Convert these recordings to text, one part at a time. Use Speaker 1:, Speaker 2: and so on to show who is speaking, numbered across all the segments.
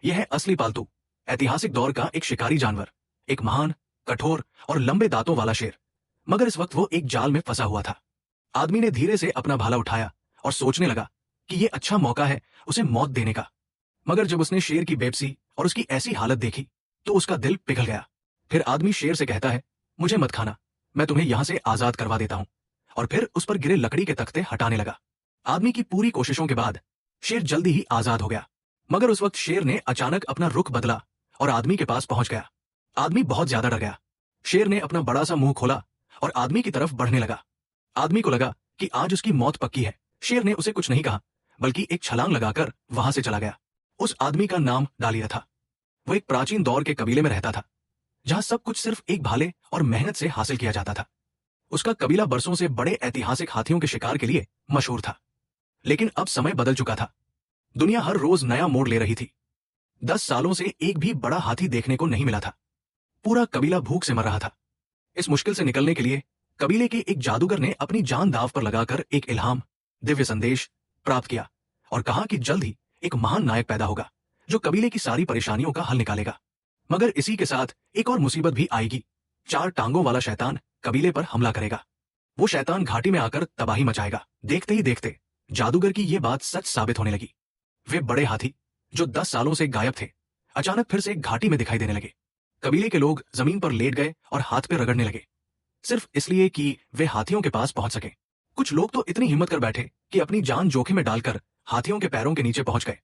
Speaker 1: यह है असली पालतू, ऐतिहासिक दौर का एक शिकारी जानवर, एक महान, कठोर और लंबे दांतों वाला शेर। मगर इस वक्त वो एक जाल में फंसा हुआ था। आदमी ने धीरे से अपना भाला उठाया और सोचने लगा कि ये अच्छा मौका है उसे मौत देने का। मगर जब उसने शेर की बेबसी और उसकी ऐसी हालत देखी तो उसका दिल पिघल गया। फिर आदमी शेर से कहता है, मुझे मत खाना, मैं तुम्हें यहां से आजाद करवा देता हूं। और फिर उस पर गिरे लकड़ी के तख्ते हटाने लगा। आदमी की पूरी कोशिशों के बाद शेर जल्दी ही आजाद हो गया। मगर उस वक्त शेर ने अचानक अपना रुख बदला और आदमी के पास पहुंच गया। आदमी बहुत ज्यादा डर गया। शेर ने अपना बड़ा सा मुंह खोला और आदमी की तरफ बढ़ने लगा। आदमी को लगा कि आज उसकी मौत पक्की है। शेर ने उसे कुछ नहीं कहा, बल्कि एक छलांग लगाकर वहां से चला गया। उस आदमी का नाम डालिया था। वो एक प्राचीन दौर के कबीले में रहता था, जहां सब कुछ सिर्फ एक भाले और मेहनत से हासिल किया जाता था। उसका कबीला बरसों से बड़े ऐतिहासिक हाथियों के शिकार के लिए मशहूर था। लेकिन अब समय बदल चुका था। दुनिया हर रोज नया मोड़ ले रही थी। 10 सालों से एक भी बड़ा हाथी देखने को नहीं मिला था। पूरा कबीला भूख से मर रहा था। इस मुश्किल से निकलने के लिए कबीले के एक जादूगर ने अपनी जान दांव पर लगाकर एक इल्हाम, दिव्य संदेश प्राप्त किया और कहा कि जल्द ही एक महान नायक पैदा होगा जो कबीले की सारी परेशानियों का हल निकालेगा। मगर इसी के साथ एक और मुसीबत भी आएगी। 4 टांगों वाला शैतान कबीले पर हमला करेगा। वो शैतान घाटी में आकर तबाही मचाएगा। देखते ही देखते जादूगर की ये बात सच साबित होने लगी। वे बड़े हाथी जो 10 सालों से गायब थे, अचानक फिर से घाटी में दिखाई देने लगे। कबीले के लोग जमीन पर लेट गए और हाथ पे रगड़ने लगे, सिर्फ इसलिए कि वे हाथियों के पास पहुंच सके। कुछ लोग तो इतनी हिम्मत कर बैठे कि अपनी जान जोखिम में डालकर हाथियों के पैरों के नीचे पहुंच गए,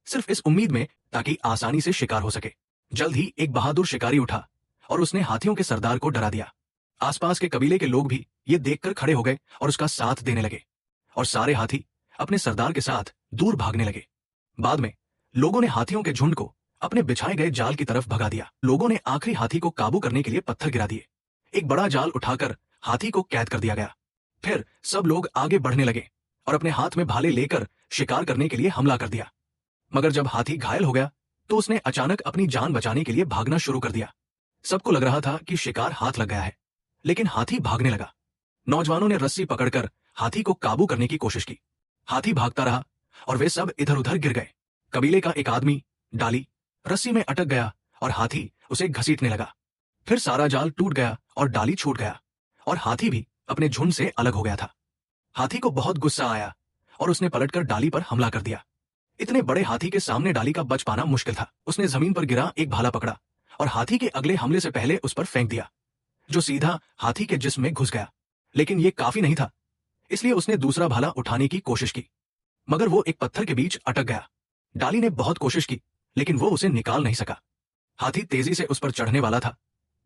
Speaker 1: सिर्फ इस उम्मीद में ताकि आसानी से शिकार हो सके। जल्द ही एक बहादुर शिकारी उठा और उसने हाथियों के सरदार को डरा दिया। आसपास के कबीले के लोग भी ये देखकर खड़े हो गए और उसका साथ देने लगे, और सारे हाथी अपने सरदार के साथ दूर भागने लगे। बाद में लोगों ने हाथियों के झुंड को अपने बिछाए गए जाल की तरफ भगा दिया। लोगों ने आखिरी हाथी को काबू करने के लिए पत्थर गिरा दिए। एक बड़ा जाल उठाकर हाथी को कैद कर दिया गया। फिर सब लोग आगे बढ़ने लगे और अपने हाथ में भाले लेकर शिकार करने के लिए हमला कर दिया। मगर जब हाथी घायल हो गया तो उसने अचानक अपनी जान बचाने के लिए भागना शुरू कर दिया। सबको लग रहा था कि शिकार हाथ लग गया है, लेकिन हाथी भागने लगा। नौजवानों ने रस्सी पकड़कर हाथी को काबू करने की कोशिश की। हाथी भागता रहा और वे सब इधर उधर गिर गए। कबीले का एक आदमी, डाली, रस्सी में अटक गया और हाथी उसे घसीटने लगा। फिर सारा जाल टूट गया और डाली छूट गया और हाथी भी अपने झुंड से अलग हो गया था। हाथी को बहुत गुस्सा आया और उसने पलटकर डाली पर हमला कर दिया। इतने बड़े हाथी के सामने डाली का बच पाना मुश्किल था। उसने जमीन पर गिरा एक भाला पकड़ा और हाथी के अगले हमले से पहले उस पर फेंक दिया, जो सीधा हाथी के जिस्म में घुस गया। लेकिन यह काफी नहीं था, इसलिए उसने दूसरा भाला उठाने की कोशिश की, मगर वो एक पत्थर के बीच अटक गया। डाली ने बहुत कोशिश की, लेकिन वो उसे निकाल नहीं सका। हाथी तेजी से उस पर चढ़ने वाला था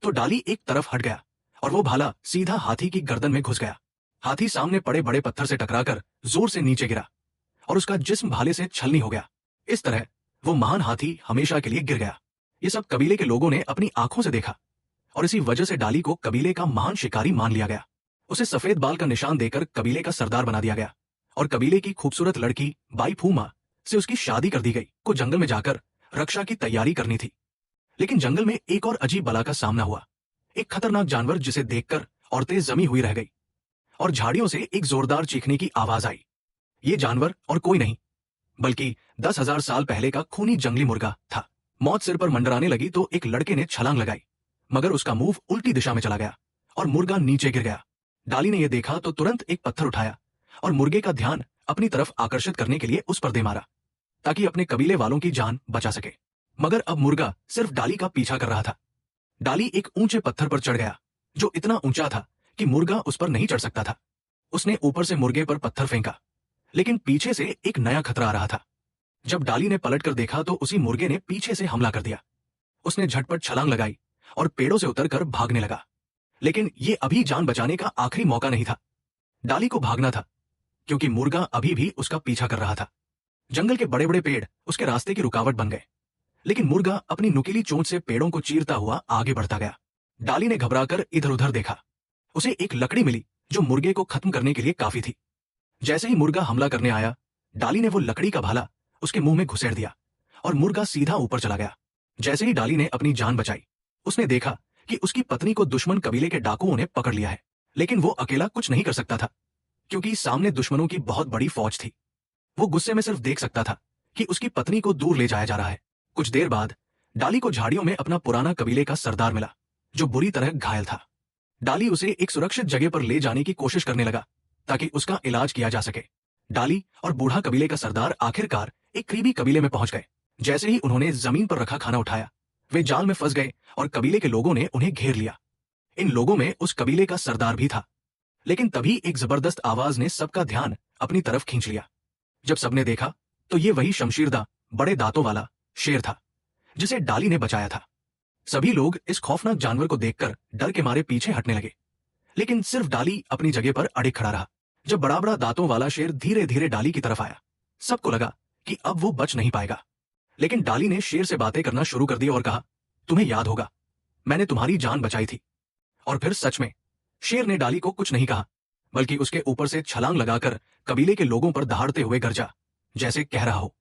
Speaker 1: तो डाली एक तरफ हट गया और वो भाला सीधा हाथी की गर्दन में घुस गया। हाथी सामने पड़े बड़े पत्थर से टकराकर जोर से नीचे गिरा और उसका जिस्म भाले से छलनी हो गया। इस तरह वो महान हाथी हमेशा के लिए गिर गया। ये सब कबीले के लोगों ने अपनी आंखों से देखा और इसी वजह से डाली को कबीले का महान शिकारी मान लिया गया। उसे सफेद बाल का निशान देकर कबीले का सरदार बना दिया गया और कबीले की खूबसूरत लड़की बाई फूमा से उसकी शादी कर दी गई। को जंगल में जाकर रक्षा की तैयारी करनी थी, लेकिन जंगल में एक और अजीब बला का सामना हुआ। एक खतरनाक जानवर जिसे देखकर औरतें जमी हुई रह गई और झाड़ियों से एक जोरदार चीखने की आवाज आई। ये जानवर और कोई नहीं बल्कि 10,000 साल पहले का खूनी जंगली मुर्गा था। मौत सिर पर मंडराने लगी तो एक लड़के ने छलांग लगाई, मगर उसका मुंह उल्टी दिशा में चला गया और मुर्गा नीचे गिर गया। डाली ने यह देखा तो तुरंत एक पत्थर उठाया और मुर्गे का ध्यान अपनी तरफ आकर्षित करने के लिए उस पर दे मारा, ताकि अपने कबीले वालों की जान बचा सके। मगर अब मुर्गा सिर्फ डाली का पीछा कर रहा था। डाली एक ऊंचे पत्थर पर चढ़ गया जो इतना ऊंचा था कि मुर्गा उस पर नहीं चढ़ सकता था। उसने ऊपर से मुर्गे पर पत्थर फेंका, लेकिन पीछे से एक नया खतरा आ रहा था। जब डाली ने पलटकर देखा तो उसी मुर्गे ने पीछे से हमला कर दिया। उसने झटपट छलांग लगाई और पेड़ों से उतरकर भागने लगा, लेकिन ये अभी जान बचाने का आखिरी मौका नहीं था। डाली को भागना था क्योंकि मुर्गा अभी भी उसका पीछा कर रहा था। जंगल के बड़े बड़े पेड़ उसके रास्ते की रुकावट बन गए, लेकिन मुर्गा अपनी नुकीली चोंच से पेड़ों को चीरता हुआ आगे बढ़ता गया। डाली ने घबराकर इधर उधर देखा। उसे एक लकड़ी मिली जो मुर्गे को खत्म करने के लिए काफी थी। जैसे ही मुर्गा हमला करने आया, डाली ने वो लकड़ी का भाला उसके मुंह में घुसेड़ दिया और मुर्गा सीधा ऊपर चला गया। जैसे ही डाली ने अपनी जान बचाई, उसने देखा कि उसकी पत्नी को दुश्मन कबीले के डाकुओं ने पकड़ लिया है। लेकिन वो अकेला कुछ नहीं कर सकता था, क्योंकि सामने दुश्मनों की बहुत बड़ी फौज थी। वो गुस्से में सिर्फ देख सकता था कि उसकी पत्नी को दूर ले जाया जा रहा है। कुछ देर बाद डाली को झाड़ियों में अपना पुराना कबीले का सरदार मिला, जो बुरी तरह घायल था। डाली उसे एक सुरक्षित जगह पर ले जाने की कोशिश करने लगा ताकि उसका इलाज किया जा सके। डाली और बूढ़ा कबीले का सरदार आखिरकार एक करीबी कबीले में पहुंच गए। जैसे ही उन्होंने जमीन पर रखा खाना उठाया, वे जाल में फंस गए और कबीले के लोगों ने उन्हें घेर लिया। इन लोगों में उस कबीले का सरदार भी था। लेकिन तभी एक जबरदस्त आवाज ने सबका ध्यान अपनी तरफ खींच लिया। जब सबने देखा तो ये वही शमशीरदार बड़े दांतों वाला शेर था जिसे डाली ने बचाया था। सभी लोग इस खौफनाक जानवर को देखकर डर के मारे पीछे हटने लगे, लेकिन सिर्फ डाली अपनी जगह पर अड़े खड़ा रहा। जब बड़ा बड़ा दांतों वाला शेर धीरे धीरे डाली की तरफ आया, सबको लगा कि अब वो बच नहीं पाएगा। लेकिन डाली ने शेर से बातें करना शुरू कर दी और कहा, तुम्हें याद होगा, मैंने तुम्हारी जान बचाई थी। और फिर सच में शेर ने डाली को कुछ नहीं कहा, बल्कि उसके ऊपर से छलांग लगाकर कबीले के लोगों पर दहाड़ते हुए गरजा, जैसे कह रहा हो,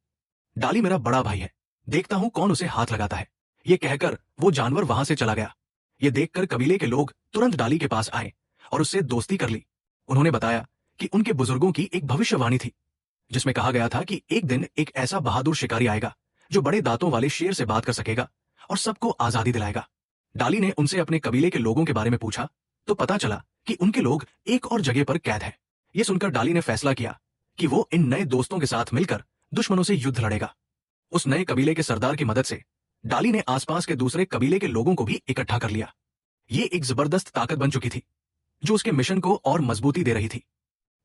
Speaker 1: डाली मेरा बड़ा भाई है, देखता हूं कौन उसे हाथ लगाता है। ये कहकर वो जानवर वहां से चला गया। ये देखकर कबीले के लोग तुरंत डाली के पास आए और उससे दोस्ती कर ली। उन्होंने बताया कि उनके बुजुर्गों की एक भविष्यवाणी थी, जिसमें कहा गया था कि एक दिन एक ऐसा बहादुर शिकारी आएगा जो बड़े दांतों वाले शेर से बात कर सकेगा और सबको आजादी दिलाएगा। डाली ने उनसे अपने कबीले के लोगों के बारे में पूछा तो पता चला कि उनके लोग एक और जगह पर कैद है। ये सुनकर डाली ने फैसला किया कि वो इन नए दोस्तों के साथ मिलकर दुश्मनों से युद्ध लड़ेगा। उस नए कबीले के सरदार की मदद से डाली ने आसपास के दूसरे कबीले के लोगों को भी इकट्ठा कर लिया। ये एक जबरदस्त ताकत बन चुकी थी जो उसके मिशन को और मजबूती दे रही थी।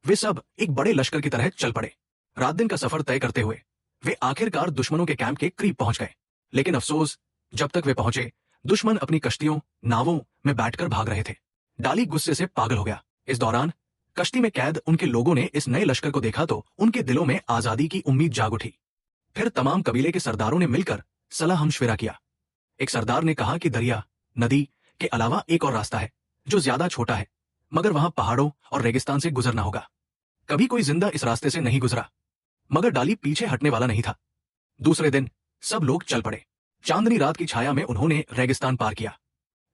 Speaker 1: वे सब एक बड़े लश्कर की तरह चल पड़े। रात दिन का सफर तय करते हुए वे आखिरकार दुश्मनों के कैंप के करीब पहुंच गए। लेकिन अफसोस, जब तक वे पहुंचे दुश्मन अपनी कश्तियों नावों में बैठकर भाग रहे थे। डाली गुस्से से पागल हो गया। इस दौरान कश्ती में कैद उनके लोगों ने इस नए लश्कर को देखा तो उनके दिलों में आजादी की उम्मीद जाग उठी। फिर तमाम कबीले के सरदारों ने मिलकर सलाह मशविरा किया। एक सरदार ने कहा कि दरिया नदी के अलावा एक और रास्ता है जो ज्यादा छोटा है, मगर वहां पहाड़ों और रेगिस्तान से गुजरना होगा। कभी कोई जिंदा इस रास्ते से नहीं गुजरा। मगर डाली पीछे हटने वाला नहीं था। दूसरे दिन सब लोग चल पड़े। चांदनी रात की छाया में उन्होंने रेगिस्तान पार किया।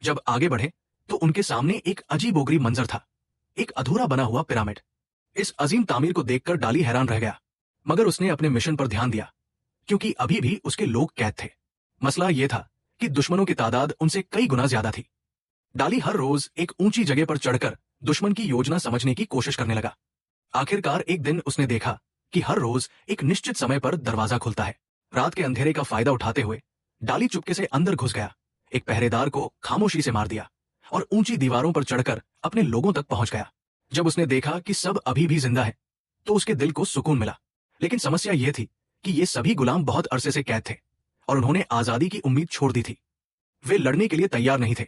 Speaker 1: जब आगे बढ़े तो उनके सामने एक अजीबोगरीब मंजर था, एक अधूरा बना हुआ पिरामिड। इस अजीम तामीर को देखकर डाली हैरान रह गया, मगर उसने अपने मिशन पर ध्यान दिया क्योंकि अभी भी उसके लोग कैद थे। मसला यह था कि दुश्मनों की तादाद उनसे कई गुना ज्यादा थी। डाली हर रोज एक ऊंची जगह पर चढ़कर दुश्मन की योजना समझने की कोशिश करने लगा। आखिरकार एक दिन उसने देखा कि हर रोज एक निश्चित समय पर दरवाजा खुलता है। रात के अंधेरे का फायदा उठाते हुए डाली चुपके से अंदर घुस गया, एक पहरेदार को खामोशी से मार दिया और ऊंची दीवारों पर चढ़कर अपने लोगों तक पहुंच गया। जब उसने देखा कि सब अभी भी जिंदा है तो उसके दिल को सुकून मिला। लेकिन समस्या यह थी कि ये सभी गुलाम बहुत अरसे से कैद थे और उन्होंने आजादी की उम्मीद छोड़ दी थी। वे लड़ने के लिए तैयार नहीं थे।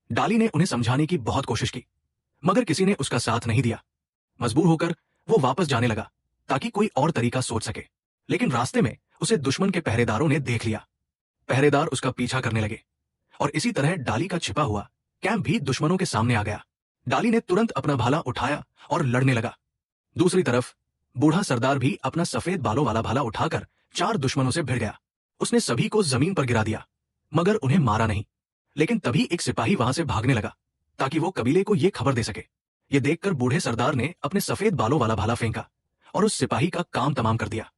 Speaker 1: डाली ने उन्हें समझाने की बहुत कोशिश की, मगर किसी ने उसका साथ नहीं दिया। मजबूर होकर वो वापस जाने लगा ताकि कोई और तरीका सोच सके। लेकिन रास्ते में उसे दुश्मन के पहरेदारों ने देख लिया। पहरेदार उसका पीछा करने लगे और इसी तरह डाली का छिपा हुआ कैंप भी दुश्मनों के सामने आ गया। डाली ने तुरंत अपना भाला उठाया और लड़ने लगा। दूसरी तरफ बूढ़ा सरदार भी अपना सफेद बालों वाला भाला उठाकर 4 दुश्मनों से भिड़ गया। उसने सभी को जमीन पर गिरा दिया, मगर उन्हें मारा नहीं। लेकिन तभी एक सिपाही वहां से भागने लगा ताकि वो कबीले को यह खबर दे सके। ये देखकर बूढ़े सरदार ने अपने सफेद बालों वाला भाला फेंका और उस सिपाही का काम तमाम कर दिया।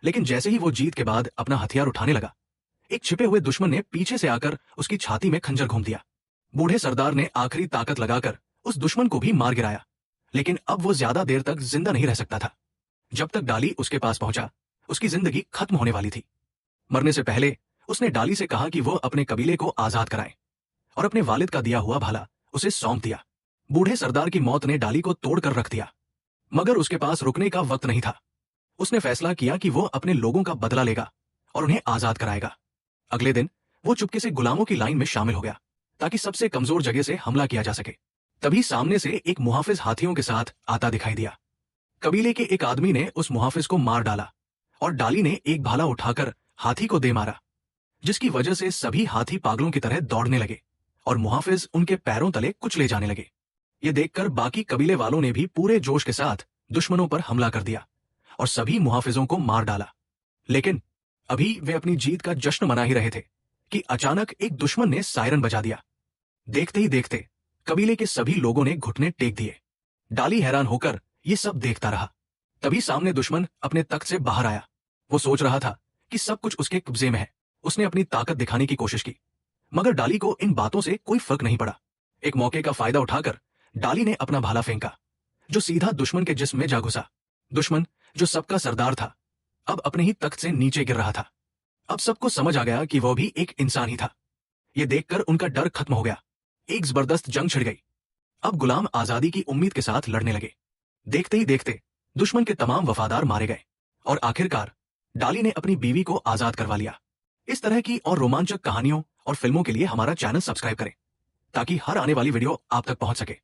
Speaker 1: लेकिन जैसे ही वो जीत के बाद अपना हथियार उठाने लगा, एक छिपे हुए दुश्मन ने पीछे से आकर उसकी छाती में खंजर घूम दिया। बूढ़े सरदार ने आखिरी ताकत लगाकर उस दुश्मन को भी मार गिराया, लेकिन अब वो ज्यादा देर तक जिंदा नहीं रह सकता था। जब तक डाली उसके पास पहुंचा, उसकी जिंदगी खत्म होने वाली थी। मरने से पहले उसने डाली से कहा कि वो अपने कबीले को आजाद कराए और अपने वालिद का दिया हुआ भाला उसे सौंप दिया। बूढ़े सरदार की मौत ने डाली को तोड़कर रख दिया, मगर उसके पास रुकने का वक्त नहीं था। उसने फैसला किया कि वो अपने लोगों का बदला लेगा और उन्हें आजाद कराएगा। अगले दिन वो चुपके से गुलामों की लाइन में शामिल हो गया ताकि सबसे कमजोर जगह से हमला किया जा सके। तभी सामने से एक मुहाफिज हाथियों के साथ आता दिखाई दिया। कबीले के एक आदमी ने उस मुहाफिज को मार डाला और डाली ने एक भाला उठाकर हाथी को दे मारा, जिसकी वजह से सभी हाथी पागलों की तरह दौड़ने लगे और मुहाफिज उनके पैरों तले कुचले जाने लगे। ये देखकर बाकी कबीले वालों ने भी पूरे जोश के साथ दुश्मनों पर हमला कर दिया और सभी मुहाफिजों को मार डाला। लेकिन अभी वे अपनी जीत का जश्न मना ही रहे थे कि अचानक एक दुश्मन ने सायरन बजा दिया। देखते ही देखते कबीले के सभी लोगों ने घुटने टेक दिए। डाली हैरान होकर ये सब देखता रहा। तभी सामने दुश्मन अपने तख्त से बाहर आया। वो सोच रहा था कि सब कुछ उसके कब्जे में है, उसने अपनी ताकत दिखाने की कोशिश की, मगर डाली को इन बातों से कोई फर्क नहीं पड़ा। एक मौके का फायदा उठाकर डाली ने अपना भाला फेंका, जो सीधा दुश्मन के जिस्म में जा घुसा। दुश्मन, जो सबका सरदार था, अब अपने ही तख्त से नीचे गिर रहा था। अब सबको समझ आ गया कि वह भी एक इंसान ही था। यह देखकर उनका डर खत्म हो गया। एक जबरदस्त जंग छिड़ गई। अब गुलाम आजादी की उम्मीद के साथ लड़ने लगे। देखते ही देखते दुश्मन के तमाम वफादार मारे गए और आखिरकार डाली ने अपनी बीवी को आजाद करवा लिया। इस तरह की और रोमांचक कहानियों और फिल्मों के लिए हमारा चैनल सब्सक्राइब करें, ताकि हर आने वाली वीडियो आप तक पहुंच सके।